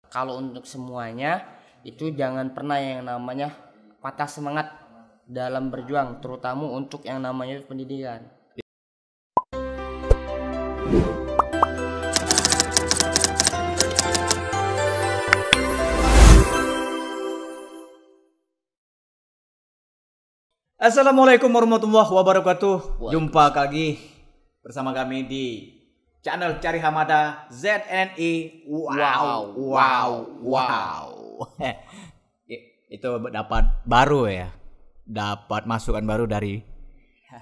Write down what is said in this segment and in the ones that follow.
Kalau untuk semuanya itu jangan pernah yang namanya patah semangat dalam berjuang, terutama untuk yang namanya pendidikan. Assalamualaikum warahmatullahi wabarakatuh. Jumpa lagi bersama kami di channel Cari Hamada ZNI. Wow. Itu dapat baru ya. Dapat masukan baru dari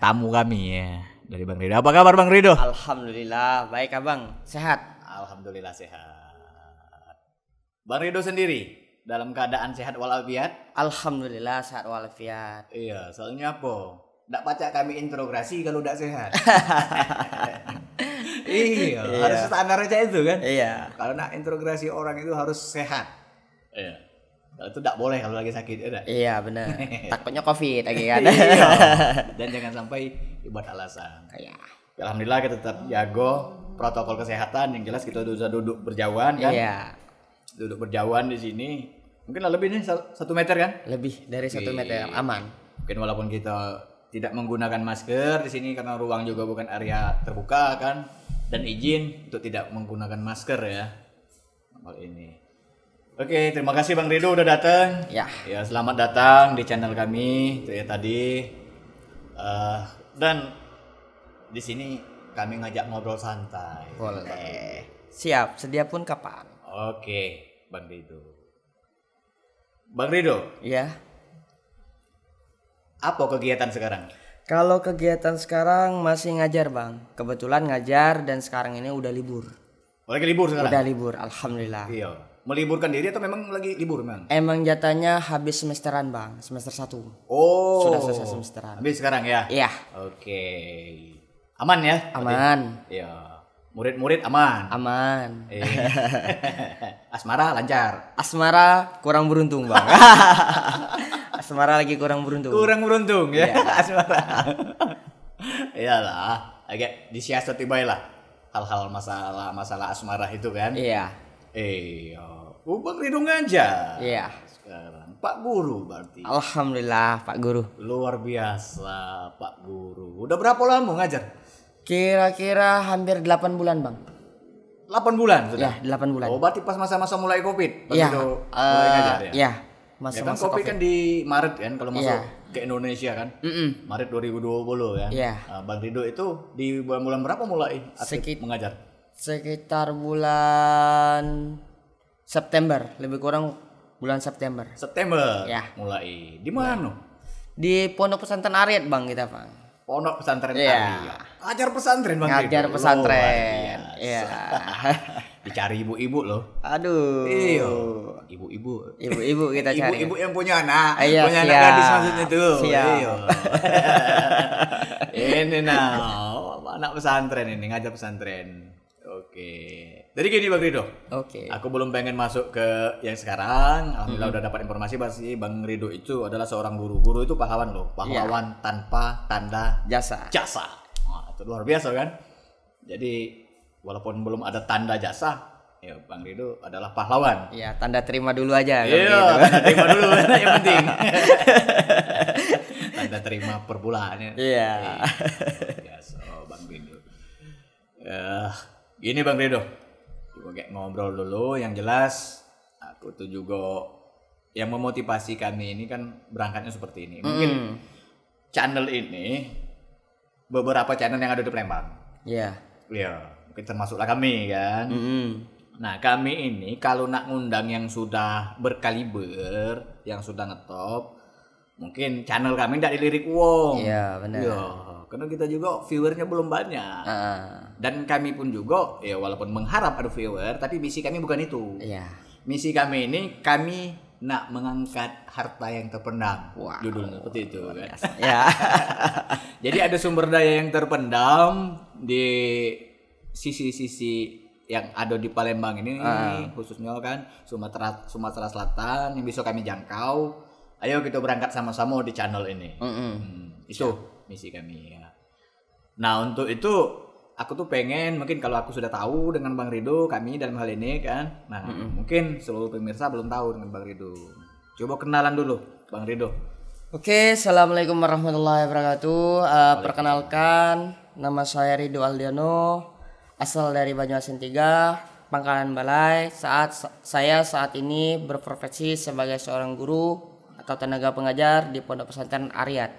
tamu kami ya. Dari Bang Rido. Apa kabar Bang Rido? Alhamdulillah, baik Abang. Sehat? Alhamdulillah sehat. Bang Rido sendiri dalam keadaan sehat walafiat? Alhamdulillah sehat walafiat. Iya, soalnya apa? Nggak baca kami integrasi kalau nggak sehat. Iya, harus standar aja itu kan? Iya. Kalau nak integrasi orang itu harus sehat. Iya. Kalau itu nggak boleh kalau lagi sakit, ya? Iya benar. Takutnya COVID lagi kan. Iya. Dan jangan sampai dibuat alasan. Iya. Alhamdulillah kita tetap jago protokol kesehatan. Yang jelas kita udah duduk berjauhan kan? Iya. Duduk berjauhan di sini. Mungkin lebih nih 1 meter kan? Lebih dari 1 meter, aman. Mungkin walaupun kita tidak menggunakan masker di sini karena ruang juga bukan area terbuka kan, dan izin untuk tidak menggunakan masker ya. Hal ini. Oke, terima kasih Bang Rido udah datang. Ya. Ya, selamat datang di channel kami. Itu ya tadi. Dan di sini kami ngajak ngobrol santai. Boleh. Siap, sedia pun kapan? Oke, Bang Rido. Bang Rido, Ya. apa kegiatan sekarang? Kalau kegiatan sekarang masih ngajar Bang. Kebetulan ngajar dan sekarang ini udah libur. Lagi libur sekarang? Udah libur, alhamdulillah. Iya. Meliburkan diri atau memang lagi libur memang? Emang jatahnya habis semesteran Bang, semester 1. Oh. Sudah selesai semesteran. Habis sekarang ya? Iya. Oke. Aman ya? Aman. Iya. Murid-murid aman. Aman. Asmara lancar. Asmara kurang beruntung Bang. Asmara lagi kurang beruntung. Kurang beruntung ya, Iya. asmara. Iyalah, agak disiasati bae lah. Hal-hal masalah asmara itu kan. Iya. Bang Rido ngajar. Iya. Sekarang Pak Guru berarti. Alhamdulillah Pak Guru. Luar biasa Pak Guru. Udah berapa lama ngajar? Kira-kira hampir 8 bulan Bang. 8 bulan sudah? Ya, 8 bulan. Oh, berarti pas masa-masa mulai Covid. Iya. Mulai ngajar ya? Iya. Ya kan Masa-masa Covid kan di Maret kan kalau masuk Iya. ke Indonesia kan. Maret 2020 ya. Iya. Bang Rido itu di bulan berapa mulai aktif mengajar? Sekitar bulan September, lebih kurang bulan September. September. Ya. Mulai. Di mana? Di Pondok Pesantren Ariat Bang kita Bang. Pondok Pesantren Iya. Ariat. Ngajar pesantren Bang Rido. Ngajar pesantren. Iya. Dicari ibu-ibu loh. Aduh. Iya. Ibu-ibu. Ibu-ibu kita cari. Ibu-ibu yang punya anak. Iya, punya anak siap. gadis maksudnya tuh. Siap. Iya. Ini anak pesantren ini, ngajar pesantren. Oke. Jadi gini Bang Rido. Oke. Aku belum pengen masuk ke yang sekarang. Alhamdulillah udah dapat informasi pasti Bang Rido itu adalah seorang guru. Guru itu pahlawan loh. Pahlawan tanpa tanda Jasa. Wah, itu luar biasa kan? Jadi walaupun belum ada tanda jasa, ya Bang Rido adalah pahlawan. Iya, tanda terima dulu aja kalau Iya, gitu. tanda terima dulu yang penting. Tanda terima per bulan ya. Iya. Biasa Bang Rido. Gini Bang Rido. Coba kayak ngobrol dulu yang jelas. Aku tuh juga yang memotivasi kami ini kan berangkatnya seperti ini. Mungkin channel ini beberapa channel yang ada di Palembang. Iya. Iya, mungkin termasuklah kami kan. Nah, kami ini kalau nak ngundang yang sudah berkaliber, yang sudah ngetop, mungkin channel kami tidak dilirik wong. Iya, benar. Iya, karena kita juga viewernya belum banyak. Dan kami pun juga, ya walaupun mengharap ada viewer, tapi misi kami bukan itu. Iya. Misi kami ini, kami nak mengangkat harta yang terpendam. Wow. Judulnya seperti itu kan. Ya. Jadi ada sumber daya yang terpendam di sisi-sisi yang ada di Palembang ini, khususnya kan Sumatera Selatan yang bisa kami jangkau. Ayo kita berangkat sama-sama di channel ini. Itu misi kami ya. Nah untuk itu aku tuh pengen mungkin kalau aku sudah tahu dengan Bang Rido kami dalam hal ini kan. Nah, mungkin seluruh pemirsa belum tahu dengan Bang Rido. Coba kenalan dulu Bang Rido. Oke, assalamualaikum warahmatullahi wabarakatuh. Perkenalkan, nama saya Rido Aldiano, asal dari Banyuasin 3, Pangkalan Balai. Saya saat ini berprofesi sebagai seorang guru atau tenaga pengajar di Pondok Pesantren Ariyat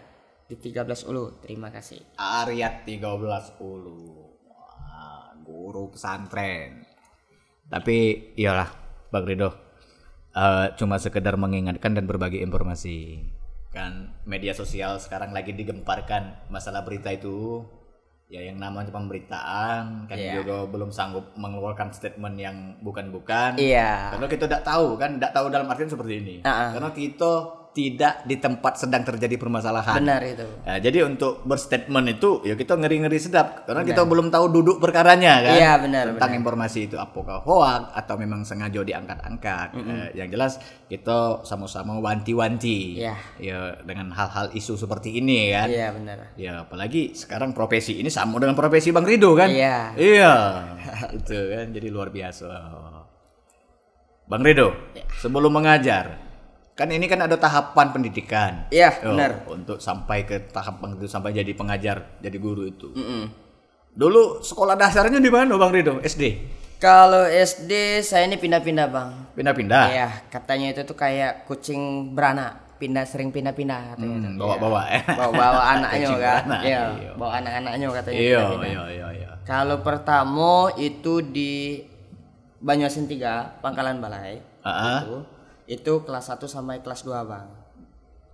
di 13 Ulu. Terima kasih. Ariyat 13 Ulu. Wah, guru pesantren. Tapi iyalah Bang Rido, cuma sekedar mengingatkan dan berbagi informasi. Kan media sosial sekarang lagi digemparkan masalah berita itu. Ya yang namanya pemberitaan kan juga belum sanggup mengeluarkan statement yang bukan-bukan. Iya. Karena kita tidak tahu kan, tidak tahu dalam artian seperti ini. Karena kita tidak di tempat sedang terjadi permasalahan. Benar itu. Nah, jadi untuk berstatement itu ya kita ngeri-ngeri sedap karena kita belum tahu duduk perkaranya kan. Iya, benar. Tentang informasi itu apakah hoax atau memang sengaja diangkat-angkat. Yang jelas kita sama-sama wanti-wanti. Iya. Ya dengan hal-hal isu seperti ini kan. Iya, benar. Ya apalagi sekarang profesi ini sama dengan profesi Bang Rido kan. Iya. Iya. Itu kan jadi luar biasa. Bang Rido, sebelum mengajar kan ini kan ada tahapan pendidikan. Iya, benar. Untuk sampai ke tahap itu sampai jadi pengajar, jadi guru itu. Dulu sekolah dasarnya di mana Bang Rido? SD? Kalau SD saya ini pindah-pindah Bang. Pindah-pindah? Iya, katanya itu tuh kayak kucing beranak, sering pindah-pindah katanya. Bawa-bawa ya. Bawa anaknya Kucing kan. beranak, Iya, iya. bawa anak-anaknya katanya. Iya, pindah-pindah. iya. Kalau pertama itu di Banyuasin 3, Pangkalan Balai. Itu kelas 1 sampai kelas 2 Bang.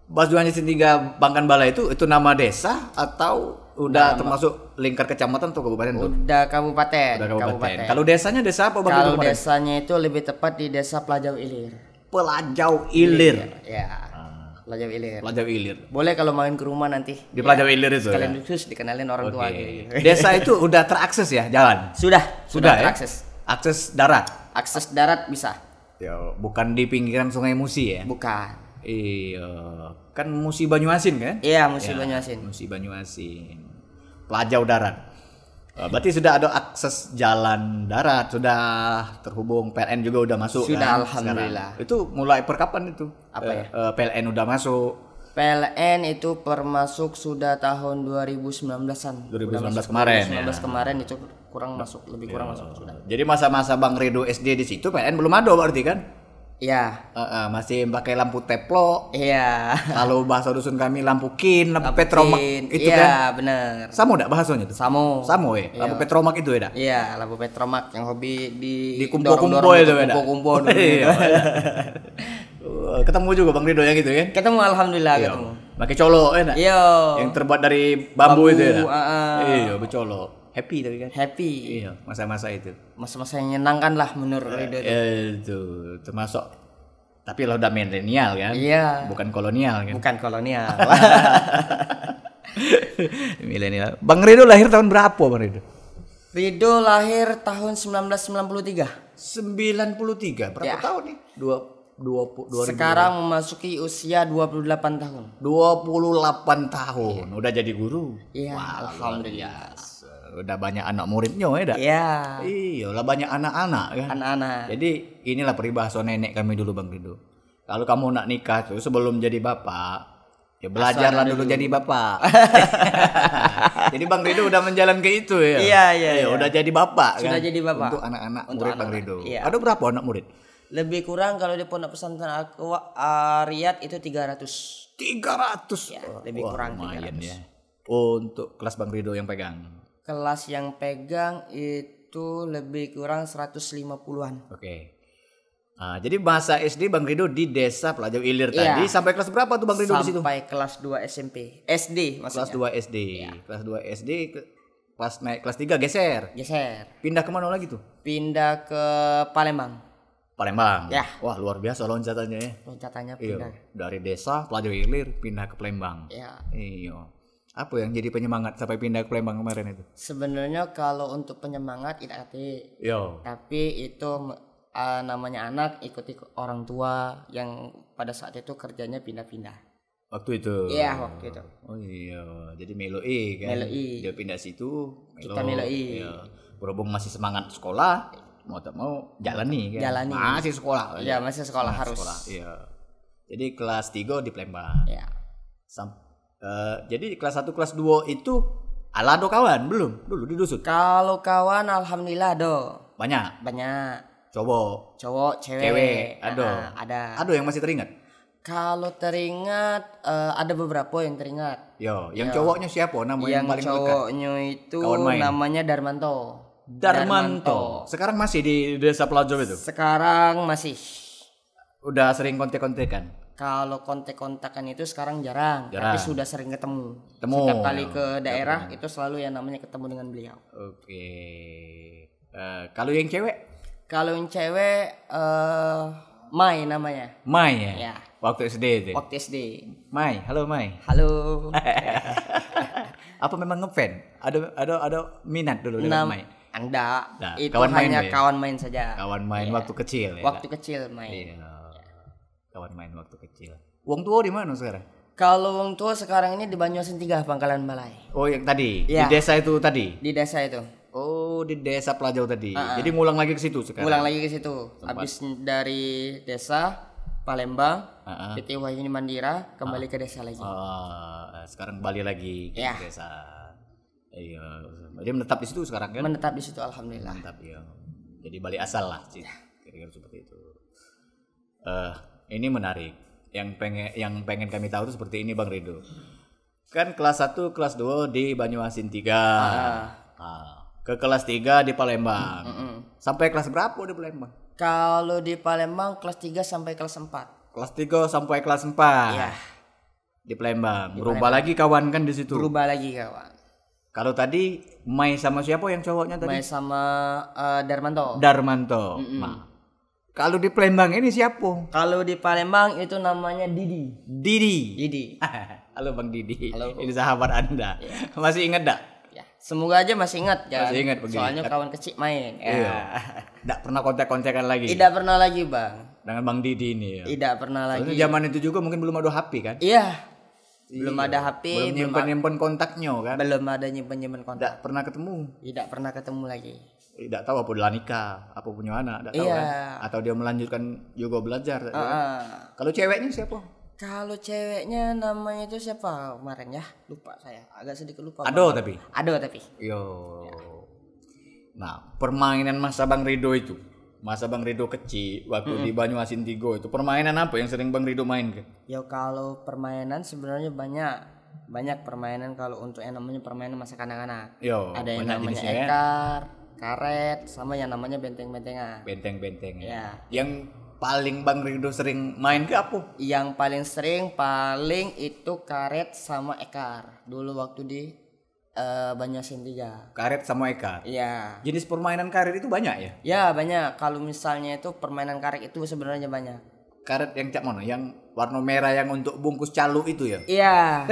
Banyuasin 3 Pangkalan Balai itu nama desa atau udah termasuk lingkar kecamatan atau kabupaten tuh? Udah kabupaten. Udah kabupaten. Kalau desanya desa apa Bang? Kalau desanya itu lebih tepat di Desa Pelajau Ilir. Pelajau Ilir. Ya. Pelajau Ilir. Pelajau Ilir. Boleh kalau main ke rumah nanti. Di Pelajau Ilir itu. Kalian khusus dikenalin orang tua gitu. Desa itu udah terakses ya jalan? Sudah ya? terakses. Akses darat. Akses darat bisa. Ya, bukan di pinggiran Sungai Musi ya? Bukan. Iya, kan Musi Banyuasin kan? Iya, Musi Banyuasin. Musi Banyuasin. Pelajau darat. Berarti sudah ada akses jalan darat, sudah terhubung PLN juga udah masuk sudah kan? Alhamdulillah. Sekarang. Itu mulai per kapan itu? Apa ya? PLN udah masuk. PLN itu masuk sudah tahun 2019-an. 2019 kemarin 2019 kemarin itu kurang masuk, lebih kurang masuk sudah. Jadi masa-masa Bang Rido SD di situ PLN belum ada berarti kan? Iya. Masih pakai lampu teplo. Iya. Kalau bahasa dusun kami lampu kin, lampu petromak itu iya, kan? Iya, benar. Samo enggak bahasanya itu? Samo ya? Lampu petromak itu ya? Iya, lampu petromak yang hobi di kumpul-kumpul itu ya? Kumpul-kumpul. Iya. Ketemu juga Bang Rido yang gitu kan? Ketemu alhamdulillah ketemu. Pakai colo enak. Iya. Yang terbuat dari bambu itu ya? Iya, bercolo. Happy tapi kan? Happy. Iya, masa-masa itu. Masa-masa yang menyenangkan lah menurut Rido itu. Itu termasuk. Tapi lo udah milenial kan? Iya. Bukan kolonial kan? Bukan kolonial. Milenial. Bang Rido lahir tahun berapa Bang Rido? Rido lahir tahun 1993. 93. Berapa tahun nih? 2000. Sekarang memasuki usia 28 tahun. 28 tahun. Udah jadi guru. Iya, wah, alhamdulillah. Udah banyak anak muridnya ya dak? Iya. Iya, lah banyak anak-anak kan. Anak-anak. Jadi inilah peribahasa nenek kami dulu Bang Rido. Kalau kamu nak nikah tuh sebelum jadi bapak, ya belajarlah dulu jadi bapak. Jadi Bang Rido udah menjalan ke itu ya. Iya. Udah jadi bapak Sudah kan? jadi bapak. Untuk anak-anak murid Bang Rido. Iya. Ada berapa anak murid? Lebih kurang kalau di Pondok Pesantren Ariyat itu 300. 300. Ya, lebih kurang lumayan 300. Ya. Untuk kelas Bang Rido yang pegang. Kelas yang pegang itu lebih kurang 150-an. Oke. Jadi masa SD Bang Rido di Desa Pelajau Ilir tadi sampai kelas berapa tuh Bang Rido di situ? Sampai kelas 2 SMP. SD maksudnya. Kelas 2 SD. Ya. Kelas 2 SD pas naik kelas 3 geser. Pindah ke mana lagi tuh? Pindah ke Palembang. Ya. Wah, luar biasa loncatannya ya. Loncatannya pindah. Iya. Dari Desa Pelajau Ilir pindah ke Palembang. Ya. Iya. Apa yang jadi penyemangat sampai pindah ke Palembang kemarin itu? Sebenarnya kalau untuk penyemangat tidak hati. Tapi itu namanya anak ikut orang tua yang pada saat itu kerjanya pindah-pindah. Waktu itu. Iya, waktu itu. Oh iya, jadi meloi kan. Meloi. Dia pindah situ, Kita meloi. Iya. Berhubung masih semangat sekolah, mau tak mau jalani kan. Jalani. Masih sekolah. Iya, masih sekolah Masih harus. Sekolah, iya. Jadi kelas 3 di Palembang. Iya. Jadi kelas 1 kelas 2 itu alado kawan belum? Dulu di dusun. Kalau kawan alhamdulillah Banyak. banyak. Cowok, Cewek, ada. ada. Ada yang masih teringat. Kalau teringat ada beberapa yang teringat. Yang cowoknya siapa? Nama yang paling dekat? Cowoknya itu Kawan main. namanya Darmanto. Darmanto. Sekarang masih di Desa Pelajo itu? Sekarang masih. Udah sering kontek-kontekan? Kalau kontak-kontakan itu sekarang jarang, tapi sudah sering ketemu. Setiap kali ke daerah itu selalu yang namanya ketemu dengan beliau. Oke. Kalau yang cewek? Kalau yang cewek Mai namanya. Mai ya? Ya. Waktu SD itu? Waktu SD. Mai, halo Mai. Halo. Apa memang ngefan? Ada minat dulu dengan Mai? Enggak. Nah, Itu kawan main hanya ya? kawan main saja. Kawan main waktu kecil ya? Waktu kecil main. Iya. Kawan main waktu kecil. Wong tua di mana sekarang? Kalau wong tua sekarang ini di Banyuasin 3 Pangkalan Balai. Oh yang tadi? Iya. Di desa itu tadi? Di desa itu. Oh di Desa Pelajau tadi. Jadi ngulang lagi ke situ sekarang? Pulang lagi ke situ. Habis dari desa Palembang, PT Wahyuni Mandira kembali ke desa lagi. Sekarang kembali lagi ke Ya. desa. Iya. Dia menetap di situ sekarang kan? Menetap di situ alhamdulillah. Mantap ya. Jadi balik asal lah sih. Kira-kira seperti itu. Ini menarik. Yang pengen kami tahu itu seperti ini Bang Rido. Kan kelas 1, kelas 2 di Banyuasin 3. Ke kelas 3 di Palembang. Sampai kelas berapa di Palembang? Kalau di Palembang kelas 3 sampai kelas 4. Kelas 3 sampai kelas 4. Iya. Di Palembang. Berubah lagi kawan kan di situ. Berubah lagi kawan. Kalau tadi Mai sama siapa yang cowoknya tadi? Mai sama Darmanto. Darmanto. Nah, kalau di Palembang ini siapa? Kalau di Palembang itu namanya Didi. Didi. Halo Bang Didi. Halo. Ini sahabat Anda. Masih ingat dak? Ya, semoga aja masih ingat kan. Masih ingat begini. Soalnya kawan kecil main. Iya. Nggak pernah kontak-kontakan lagi. Tidak pernah lagi, Bang. Dengan Bang Didi ini ya. Tidak pernah lagi. Soalnya zaman itu juga mungkin belum ada HP kan? Iya. Belum ada HP, Belum nyimpen kontaknya kan? belum ada nyimpen kontak. Tidak pernah ketemu. Tidak pernah ketemu lagi. Tidak tahu apa udah nikah, apa punya anak, tidak tahu Iya. kan? Atau dia melanjutkan juga belajar. tak tahu kan? Kalau ceweknya siapa? Kalau ceweknya namanya itu siapa kemarin ya? Lupa saya. Agak sedikit lupa. Ado tapi. Ada tapi. Yo. Nah, permainan masa Bang Rido itu. Masa Bang Rido kecil waktu di Banyuasin 3 itu permainan apa yang sering Bang Rido main ke? Ya kalau permainan sebenarnya banyak permainan kalau untuk yang namanya permainan masa kanak-kanak. Yo, Ada yang banyak namanya jenisnya ya. ekar, karet, sama yang namanya benteng-bentengan. Benteng-benteng ya. Ya. Yang paling Bang Rido sering main ke apa? Yang paling itu karet sama ekar. Dulu waktu di Banyuasin 3. Karet sama ekar. Iya. Jenis permainan karet itu banyak ya? Ya banyak. Kalau misalnya itu permainan karet itu sebenarnya banyak. Karet yang cak mana? Yang warna merah yang untuk bungkus calo itu ya? Iya.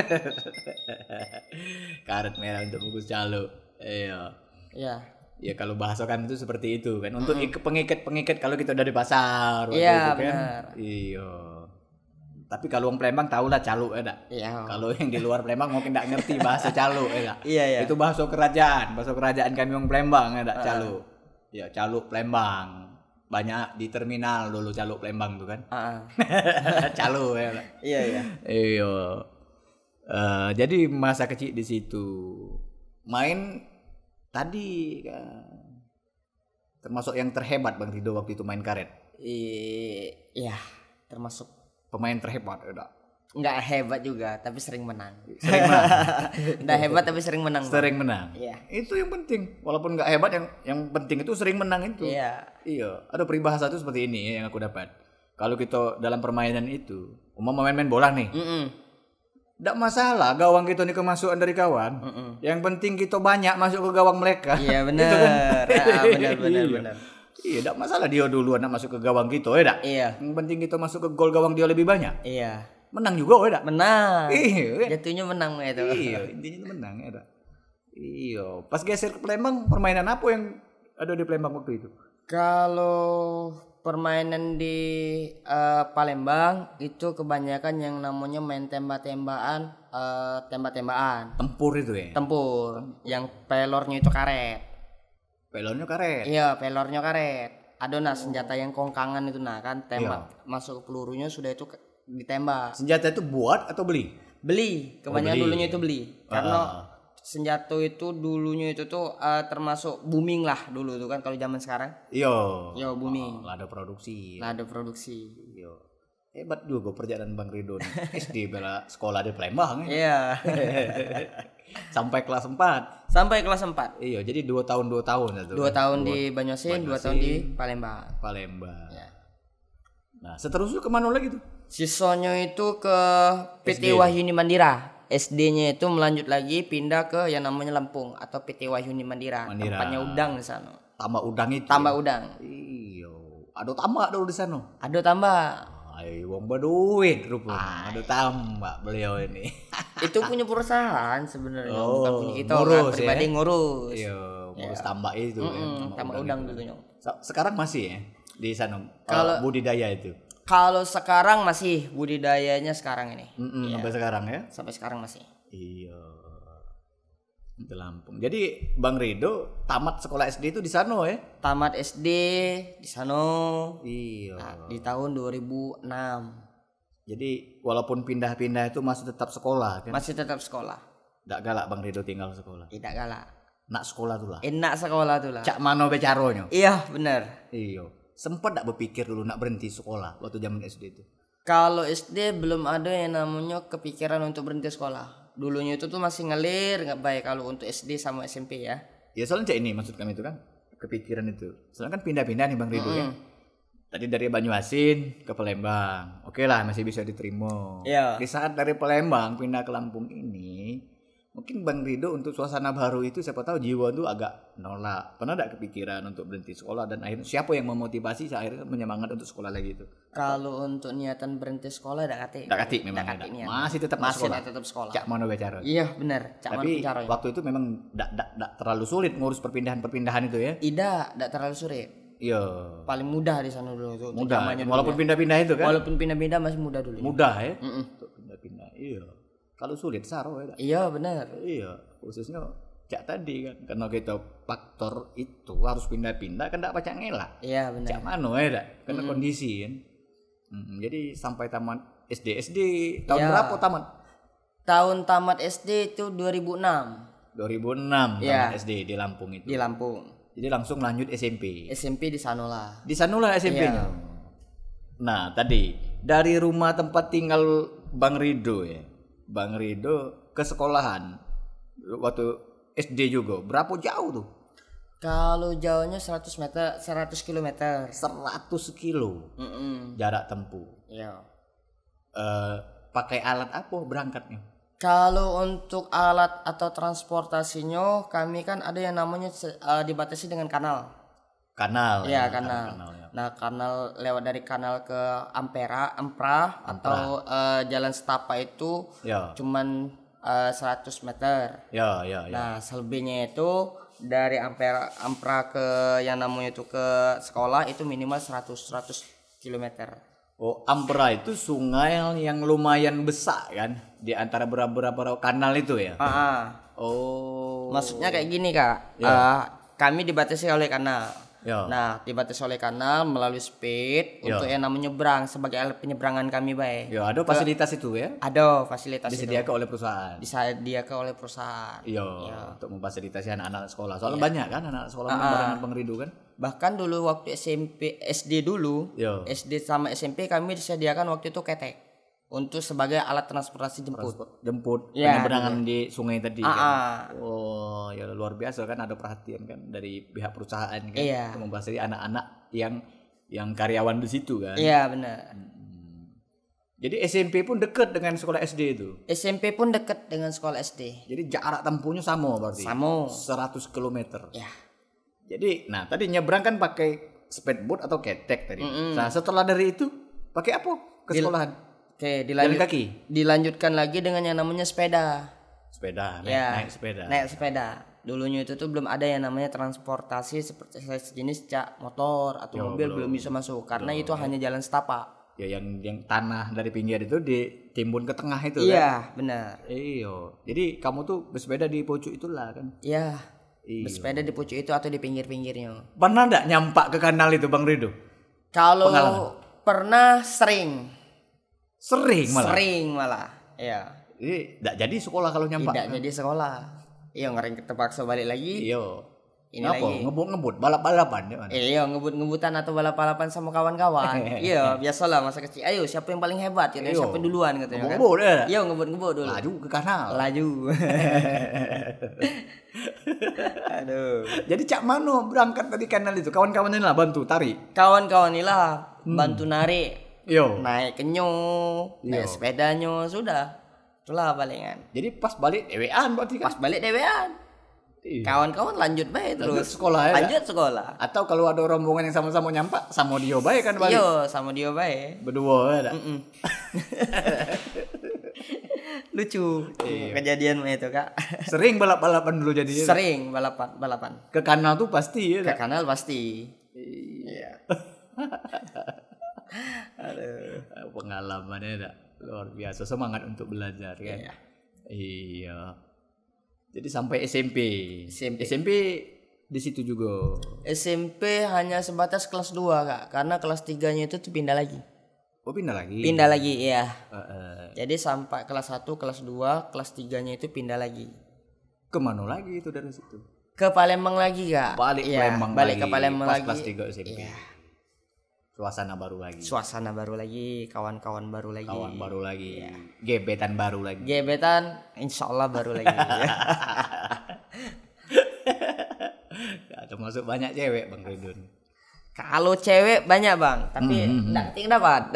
Karet merah untuk bungkus calo. Iya. Iya. Ya kalau bahasa kan itu seperti itu kan. Untuk pengikat kalau kita udah di pasar waktu Iya, itu kan. benar. Iya. Tapi kalau orang Palembang tahu lah calo ya dak. Iya. Kalau yang di luar Palembang mungkin enggak ngerti bahasa calo ya dak. Iya, iya. Itu bahasa kerajaan kami orang Palembang ya dak calo. Ya calo Palembang. Banyak di terminal dulu calo Palembang tuh kan. Calo ya dak. Iya, iya. Iya. Jadi masa kecil di situ. Main tadi kan termasuk yang terhebat Bang Rido waktu itu main karet. Iya, termasuk Pemain terhebat ya dak. nggak hebat juga, tapi sering menang. Sering menang. Nggak hebat tapi sering menang. Bang. Sering menang. Iya. Itu yang penting. Walaupun nggak hebat yang penting itu sering menang itu. Iya. Iya. Ada peribahasa itu seperti ini yang aku dapat. Kalau kita dalam permainan itu, main bola nih. Nggak masalah gawang kita nih kemasukan dari kawan. Yang penting kita banyak masuk ke gawang mereka. Iya benar. Gitu kan? Benar. Iya, tidak masalah dia duluan nak masuk ke gawang kita, ya dak. Iya. Yang penting kita masuk ke gol gawang dia lebih banyak. Iya. Menang juga, ya dak. Menang. Iya. Jatuhnya menang itu. Iya, intinya itu menang, ya dak. Iya. Pas geser ke Palembang, permainan apa yang ada di Palembang waktu itu? Kalau permainan di Palembang itu kebanyakan yang namanya main tembak-tembakan. Tempur itu ya. Tempur yang pelornya itu karet. Pelonnya karet. Iya, pelornya karet. Ada senjata yang kongkangan itu kan tembak masuk ke pelurunya sudah itu ditembak. Senjata itu buat atau beli? Beli, kebanyakan beli. dulunya itu beli. Karena senjata itu dulunya itu tuh termasuk booming lah dulu tuh kan kalau zaman sekarang. Iya. Booming. Lada produksi. Lada produksi. Iya. Hebat juga perjalanan Bang Rido nih. SD bela sekolah di Palembang ya. Iya. Sampai kelas 4. Sampai kelas 4. Iya, jadi 2 tahun ya tuh. 2 tahun di Banyuasin, 2 tahun di Palembang. Ya. Nah, seterusnya kemana lagi tuh? Sisanya itu ke PT Wahyuni Mandira. SD-nya itu melanjut lagi pindah ke yang namanya Lampung atau PT Wahyuni Mandira. Tempatnya udang di sana. Tambah udang itu. Tambah udang. Iya. Ada tambah dulu di sana. Ada tambah. Ay, wong berduit rupanya. Ada tambah beliau ini. Itu punya perusahaan sebenarnya, bukan punya kita ngurus, pribadi ngurus. Iya, ngurus tambak itu tambak udang dulunya. Sekarang masih ya di sana budidaya itu. Kalau sekarang masih budidayanya sekarang ini. Sampai sekarang ya? Sampai sekarang masih. Iya. Di Lampung. Jadi Bang Rido tamat sekolah SD itu di sana ya? Tamat SD di sana. Iya. Nah, di tahun 2006. Jadi walaupun pindah-pindah itu masih tetap sekolah kan? Masih tetap sekolah. Nggak galak Bang Rido tinggal sekolah? Tidak galak. Nak sekolah tuh lah. Enak sekolah tuh lah. Cak mano becaronya? Iya benar. Iya. Sempat tak berpikir dulu nak berhenti sekolah waktu zaman SD itu? Kalau SD belum ada yang namanya kepikiran untuk berhenti sekolah. Dulunya itu tuh masih ngalir nggak baik kalau untuk SD sama SMP ya. Ya soalnya ini maksud kami itu kan kepikiran itu. Soalnya kan pindah-pindah nih Bang Rido ya. Tadi dari Banyuasin ke Palembang. Oke lah masih bisa diterima. Iya. Di saat dari Palembang pindah ke Lampung ini, mungkin Bang Rido untuk suasana baru itu siapa tahu jiwa tuh agak nolak. Pernah ada kepikiran untuk berhenti sekolah dan akhirnya siapa yang memotivasi akhirnya menyemangat untuk sekolah lagi itu? Kalau untuk niatan berhenti sekolah dak kati memang ada. Masih tetap sekolah. Cak mano bicara. Iya benar. Tapi waktu itu memang dak terlalu sulit ngurus perpindahan itu ya. Tidak terlalu sulit. Iya. Paling mudah di sana dulu tuh. Mudah. Walaupun pindah-pindah itu kan. Walaupun pindah-pindah masih mudah dulu. Mudah ya. Untuk pindah-pindah. Iya. Kalau sulit saro ya. Iya benar. Iya. Khususnya cak tadi kan karena kita faktor itu harus pindah-pindah kan ndak pacak ngelak. Iya benar. Cak mano ya dak. Karena kondisi kan. Jadi sampai tamat SD tahun berapa tamat? Tahun tamat SD itu 2006. 2006 tamat SD di Lampung itu. Di Lampung. Jadi langsung lanjut SMP. SMP di Sanola. Di Sanola SMP-nya. Nah, tadi dari rumah tempat tinggal Bang Rido ya. Bang Rido ke sekolahan waktu SD juga. Berapa jauh tuh? Kalau jauhnya 100 km. 100 kilo. Jarak tempuh. Iya. Pakai alat apa berangkatnya? Kalau untuk alat atau transportasinya kami kan ada yang namanya dibatasi dengan kanal. Kanal. Iya, kanal. Nah, kanal lewat dari kanal ke Ampera atau Jalan Setapak itu cuman 100 meter. Ya. Nah, selebihnya itu dari Ampera ke yang namanya itu ke sekolah itu minimal 100 km. Oh, Ampera itu sungai yang lumayan besar kan di antara beberapa kanal itu ya. Oh. Maksudnya kayak gini Kak. Kami dibatasi oleh kanal. Nah, dibatasi oleh kanal melalui speed untuk yang namanya nyebrang sebagai alat penyeberangan kami baik. Ya, ada fasilitas itu ya? Ada fasilitas disediakan oleh perusahaan. Disediakan oleh perusahaan. Iya, untuk memfasilitasi anak-anak sekolah. Soalnya banyak kan anak sekolah barengan Bang Rido kan? Bahkan dulu waktu SD dulu, SD sama SMP kami disediakan waktu itu ketek untuk sebagai alat transportasi jemput penyeberangan di sungai tadi kan. Oh, ya luar biasa kan ada perhatian kan dari pihak perusahaan kan untuk memfasilitasi anak-anak yang karyawan di situ kan. Iya, benar. Jadi SMP pun dekat dengan sekolah SD itu. SMP pun dekat dengan sekolah SD. Jadi jarak tempuhnya sama berarti. Sama. 100 km. Ya. Jadi, nah tadi nyebrang kan pakai speedboat atau ketek tadi. Nah, setelah dari itu pakai apa ke sekolahan? Oke, jalan kaki. Dilanjutkan lagi dengan yang namanya sepeda. Naik sepeda. Naik sepeda. Dulunya itu tuh belum ada yang namanya transportasi seperti sejenis motor atau mobil belum bisa masuk karena itu hanya jalan setapak. Ya yang tanah dari pinggir itu ditimbun ke tengah itu Iya, benar. Iyo. Jadi kamu tuh bersepeda di pucuk itulah kan? Iya. Bersepeda di pucuk itu atau di pinggir-pinggirnya. Pernah enggak nyampak ke kanal itu Bang Rido? Kalau pernah sering malah. Sering malah. Iya. Jadi enggak jadi sekolah kalau nyampak. Tidak jadi sekolah. Iya, ngering terpaksa balik lagi. Iya. Ini apa? lagi. Ngebut-ngebut, balap-balapan ya kan? Iya, ngebut-ngebutan atau balap-balapan sama kawan-kawan. Iya, biasalah masa kecil. Ayo, siapa yang paling hebat? Ya, siapa duluan katanya kan. Ngebut ya. Iya, ngebut-ngebut dulu. Laju ke kanal. Laju. Aduh. Jadi Cak Mano berangkat dari kanal itu. Kawan-kawan ini lah bantu tarik. Kawan-kawan inilah bantu narik. Yo. Naik kenyo, naik sepedanya, sudah. Itulah palingan. Jadi pas balik dewean berarti kan? Pas balik dewean. Kawan-kawan lanjut baik terus. Lanjut sekolah ya. Lanjut sekolah. Atau kalau ada rombongan yang sama-sama nyampak, sama dia baik kan balik. Iya, sama dia baik. Berdua ya. Lucu kejadian itu, Kak. Sering balap-balapan dulu jadi. Sering balapan. Ke kanal tuh pasti ya. Ke kanal pasti. Iya. Aduh. Pengalamannya luar biasa, semangat untuk belajar kan. Iya. Jadi sampai SMP di situ juga. SMP hanya sebatas kelas 2, Kak. Karena kelas 3-nya itu tuh pindah lagi. Oh, pindah lagi. Pindah lagi, iya. Jadi sampai kelas 1, kelas 2, kelas 3-nya itu pindah lagi. Kemana lagi itu dari situ? Ke Palembang lagi, Kak. Balik ke Palembang lagi. Kelas 3 SMP. Iya. Suasana baru lagi, kawan-kawan baru lagi. Iya. Gebetan baru lagi. Insya Allah baru lagi. Termasuk banyak cewek Bang Ridun. Kalau cewek banyak Bang, tapi enggak keting dapat.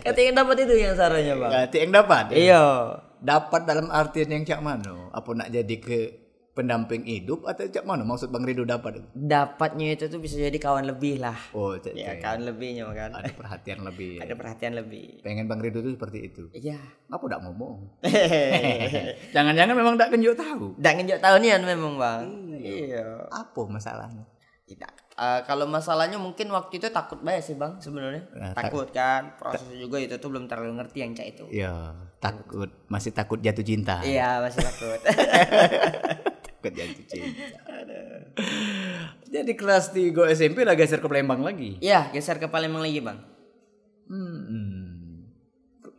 Keting dapat itu yang sarannya Bang. Keting dapat. Iya. Dapat dalam artian yang cak mano? Apa nak jadi ke pendamping hidup atau cak mana maksud Bang Rido dapat? Dapatnya itu tuh bisa jadi kawan lebih lah. Oh, ya kawan lebihnya kan. Ada perhatian lebih. Ada perhatian lebih. Pengen Bang Rido tuh seperti itu. Iya. Apa udah ngomong? Jangan-jangan memang tak kenjuk tahu. Tak kenjuk tahu nian memang Bang. Iya. Apa masalahnya? Tidak. Kalau masalahnya mungkin waktu itu takut banget sih Bang sebenarnya. Takut kan. Prosesnya juga itu tuh belum terlalu ngerti yang cak itu. Iya, takut. Masih takut jatuh cinta. Iya, masih takut. Jatuh cinta. Jadi kelas 3 SMP lah geser ke Palembang lagi. Iya, geser ke Palembang lagi Bang.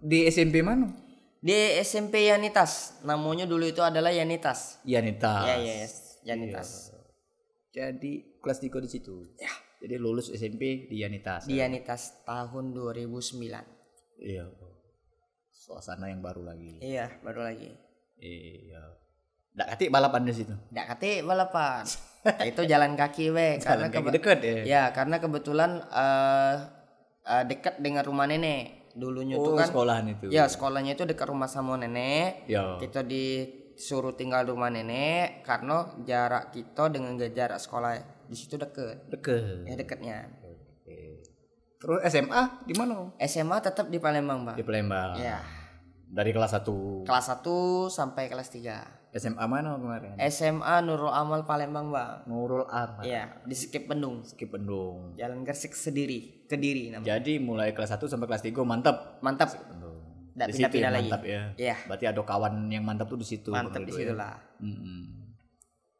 Di SMP mana? Di SMP Yanitas. Namanya dulu itu adalah Yanitas. Yanitas. Iya, Yanitas. Jadi kelas 3 di situ. Ya. Jadi lulus SMP di Yanitas. Di Yanitas tahun 2009. Iya. Suasana yang baru lagi. Iya, baru lagi. Iya. Nggak kati balapan di situ. Nggak kati balapan. Itu jalan kaki karena dekat ya. Ya, karena kebetulan dekat dengan rumah nenek. Dulunya tuh kan sekolahan itu. Ya, sekolahnya itu dekat rumah sama nenek. Ya. Kita disuruh tinggal di rumah nenek karena jarak kita dengan jarak sekolah di situ dekat. Ya, dekatnya. Terus SMA di mana? SMA tetap di Palembang, Bang. Di Palembang. Ya. Dari kelas 1. Kelas 1 sampai kelas 3. SMA mana kemarin? SMA Nurul Amal Palembang, Bang. Nurul Amal. Iya, di Skip Bendung. Jalan Gresik Kediri namanya. Jadi mulai kelas 1 sampai kelas 3 mantap. Nggak Di situ pindah-pindah lagi. Mantap ya. Iya. Berarti ada kawan yang mantap tuh di situ. Mantap di situ lah.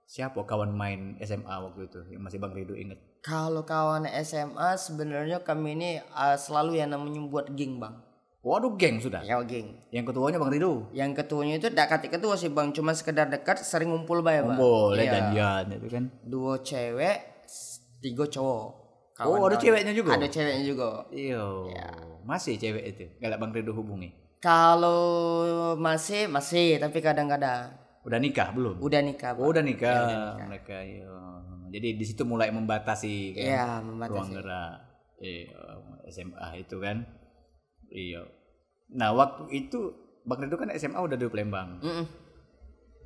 Siapa kawan main SMA waktu itu yang masih Bang Rido inget? Kalau kawan SMA sebenarnya kami ini selalu yang namanya buat geng, Bang. Waduh, geng sudah. Ya, geng. Yang ketuanya Bang Rido. Yang ketuanya itu enggak kati ketua sih, Bang. Cuma sekedar dekat, sering ngumpul bae, Bang. Ngumpul, janjian itu kan. 2 cewek, 3 cowok. Ada ceweknya juga? Ada ceweknya juga. Iya. Masih cewek itu. Galak Bang Rido hubungi. Kalau masih, tapi kadang-kadang. Udah nikah belum? Udah nikah, Bang. Oh, udah nikah. Ya, udah nikah. Mereka ya. Jadi di situ mulai membatasi kan. Iya, membatasi. Ruang gerak. SMA itu kan. Iya. Nah, waktu itu Bang Rido kan SMA udah di Palembang.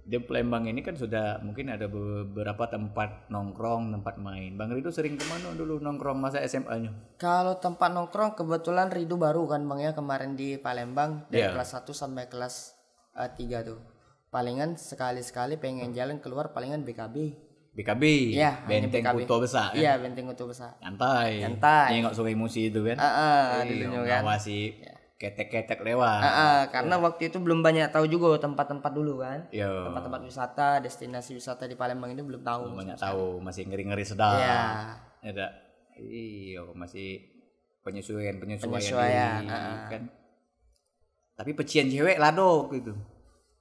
Di Palembang ini kan sudah mungkin ada beberapa tempat nongkrong, tempat main. Bang Rido sering kemana dulu nongkrong masa SMA-nya? Kalau tempat nongkrong kebetulan Rido baru kan Bang ya kemarin di Palembang dari kelas 1 sampai kelas 3 tuh. palingan sekali-sekali pengen jalan keluar palingan BKB. BKB, Iya, hanya Benteng BKB. Kuto Besar kan? Iya, Benteng Kuto Besar. Nyantai. Nyantai. Nengok Sungai Musi itu kan. Dulunya kan. Ngawasi ketek-ketek lewat. Karena waktu itu belum banyak tahu juga tempat-tempat dulu kan. Iya. Tempat-tempat wisata, destinasi wisata di Palembang ini belum tahu. Banyak tahu, masih ngeri-ngeri sedap. Iya. Ada. Iya, masih penyesuaian Penyesuaian, diri, kan. Tapi pecian cewek lado gitu.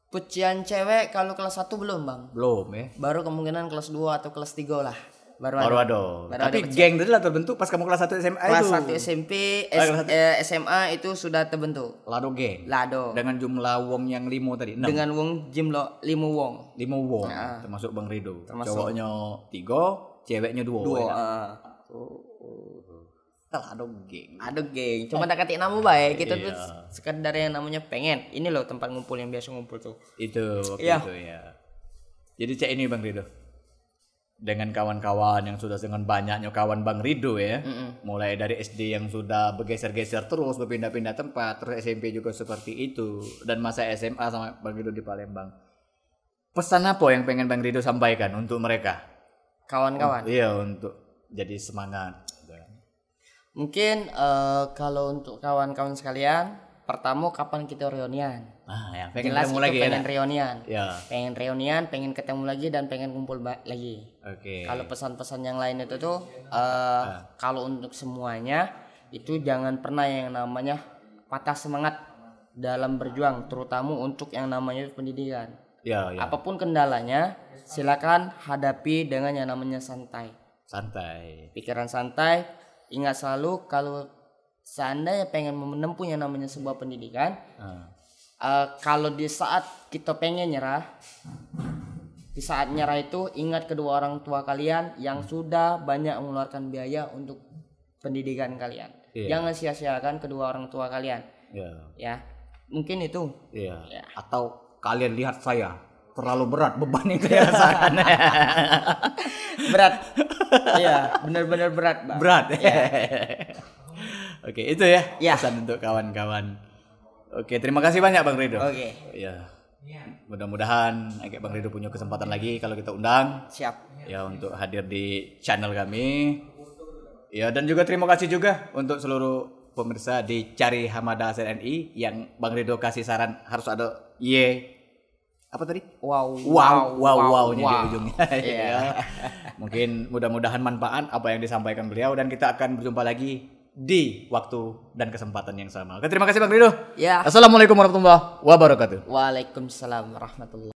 Pujian cewek kalau kelas 1 belum, Bang. Belum ya. Baru kemungkinan kelas 2 atau kelas 3 lah. Baru Baru ada Tapi pecian. geng itu lah terbentuk pas kamu kelas 1 SMA Kelas itu. 1 SMP, SMA itu sudah terbentuk. Lado geng. Lado. Dengan jumlah wong yang 5 tadi. 6. Dengan wong jimlo 5 wong. 5 wong, termasuk Bang Rido. Termasuk. Cowoknya 3, ceweknya 2. 2. Lado geng. Ada geng. Cuma deketin nama baik. Kita tuh Iya. sekedar yang namanya pengen. Ini loh tempat ngumpul yang biasa ngumpul tuh. Itu waktu Iya. itu ya. Jadi cek ini Bang Rido. Dengan kawan-kawan yang sudah dengan banyaknya kawan Bang Rido ya. Mulai dari SD yang sudah bergeser-geser terus berpindah-pindah tempat, terus SMP juga seperti itu, dan masa SMA sama Bang Rido di Palembang. Pesan apa yang pengen Bang Rido sampaikan untuk mereka? Kawan-kawan. Iya, untuk jadi semangat. Mungkin kalau untuk kawan-kawan sekalian, pertama kapan kita reunian? Yang pengen Jelas ketemu itu lagi pengen ya. reunian. Ya. Pengen reunian, pengen ketemu lagi dan pengen kumpul lagi. Oke. Kalau pesan-pesan yang lain itu tuh kalau untuk semuanya itu jangan pernah yang namanya patah semangat dalam berjuang, terutama untuk yang namanya pendidikan. Ya. Apapun kendalanya, silakan hadapi dengan yang namanya santai. Santai. Pikiran santai. Ingat selalu kalau seandainya pengen menempuh yang namanya sebuah pendidikan, kalau di saat kita pengen nyerah, di saat nyerah itu ingat kedua orang tua kalian yang sudah banyak mengeluarkan biaya untuk pendidikan kalian. Iya. Jangan sia-siakan kedua orang tua kalian. Ya. Ya, mungkin itu. Iya. Ya. Atau kalian lihat saya terlalu berat beban yang saya rasakan. Berat. Iya, benar-benar berat, Bang. Berat. Oke, itu ya, Ya. pesan untuk kawan-kawan. Oke, terima kasih banyak Bang Rido. Oke. Ya. Mudah-mudahan Bang Rido punya kesempatan lagi kalau kita undang Siap. ya untuk hadir di channel kami. Ya, dan juga terima kasih juga untuk seluruh pemirsa di Cari Hamada SNI yang Bang Rido kasih saran harus ada apa tadi? Wow-nya di ujungnya. Iya. Mungkin mudah-mudahan manfaat apa yang disampaikan beliau, dan kita akan berjumpa lagi di waktu dan kesempatan yang sama. Oke, terima kasih Bang Rido. Ya. Assalamualaikum warahmatullahi wabarakatuh. Waalaikumsalam warahmatullahi